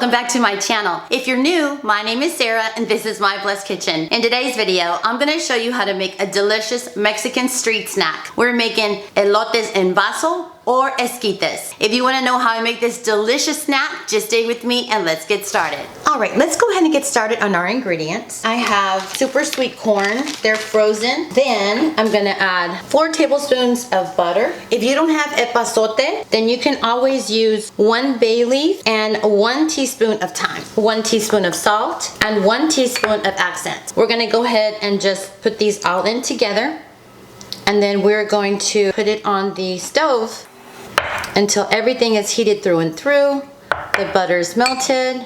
welcome back to my channel. If you're new, my name is Sarah and this is My Blessed Kitchen. In today's video, I'm gonna show you how to make a delicious Mexican street snack. We're making elotes en vaso or esquites. If you wanna know how I make this delicious snack, just stay with me and let's get started. All right, let's go ahead and get started on our ingredients. I have super sweet corn, they're frozen. Then I'm gonna add 4 tablespoons of butter. If you don't have epazote, then you can always use 1 bay leaf and 1 teaspoon of thyme, 1 teaspoon of salt, and 1 teaspoon of accent. We're gonna go ahead and just put these all in together. And then we're going to put it on the stove until everything is heated through and through, the butter's melted,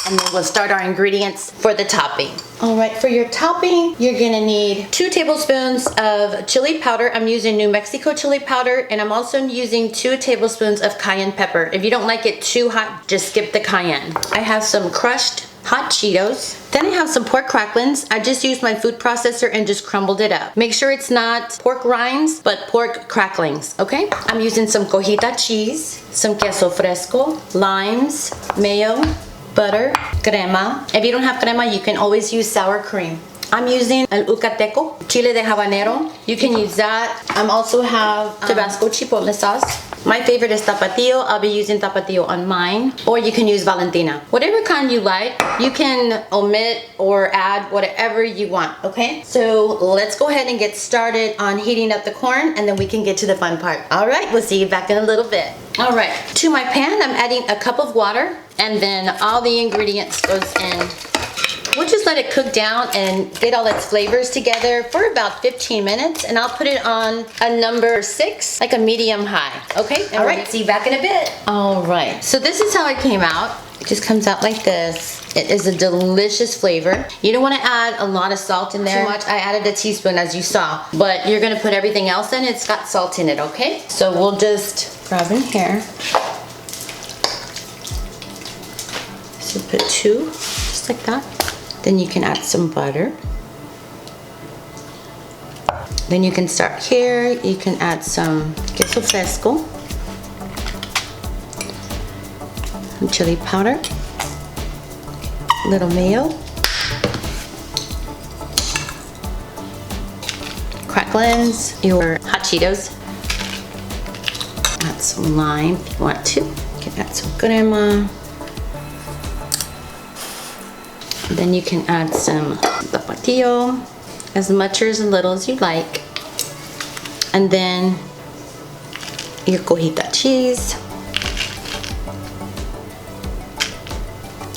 and then we'll start our ingredients for the topping. All right, for your topping, you're gonna need 2 tablespoons of chili powder. I'm using New Mexico chili powder, and I'm also using 2 tablespoons of cayenne pepper. If you don't like it too hot, just skip the cayenne. I have some crushed hot Cheetos. Then I have some pork cracklings. I just used my food processor and just crumbled it up. Make sure it's not pork rinds, but pork cracklings, okay? I'm using some cojita cheese, some queso fresco, limes, mayo, butter, crema. If you don't have crema, you can always use sour cream. I'm using el ucateco, chile de habanero. You can use that. I also have Tabasco chipotle sauce. My favorite is tapatio. I'll be using tapatio on mine. Or you can use Valentina. Whatever kind you like, you can omit or add whatever you want, okay? So let's go ahead and get started on heating up the corn, and then we can get to the fun part. All right, we'll see you back in a little bit. All right, to my pan, I'm adding a cup of water, and then all the ingredients goes in. We'll just let it cook down and get all its flavors together for about 15 minutes, and I'll put it on a number 6, like a medium high, okay? All right, see you back in a bit. All right, so this is how it came out. It just comes out like this. It is a delicious flavor. You don't want to add a lot of salt in there. Too much. I added a teaspoon, as you saw, but you're gonna put everything else in. It's got salt in it, okay? So we'll just grab in here. So put 2, just like that. Then you can add some butter. Then you can start here. You can add some queso fresco, some chili powder, little mayo, cracklings, your hot Cheetos. Add some lime if you want to. You can add some crema. Then you can add some tapatio, as much or as little as you like. And then your cojita cheese.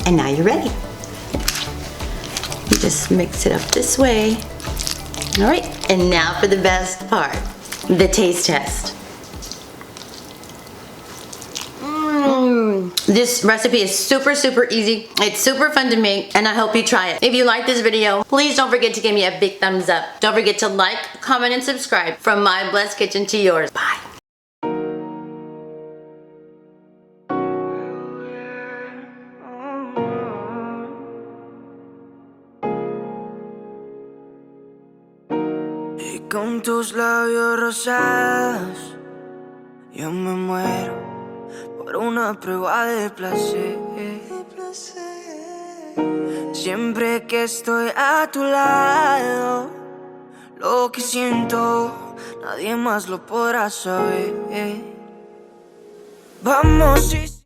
And now you're ready. You just mix it up this way. All right, and now for the best part, the taste test. This recipe is super easy. It's super fun to make, and I hope you try it. If you like this video, please don't forget to give me a big thumbs up. Don't forget to like, comment, and subscribe. From my blessed kitchen to yours. Bye. Y con tus labios rosados yo me muero por una prueba de placer. Siempre que estoy a tu lado, lo que siento nadie más lo podrá saber. Vamos.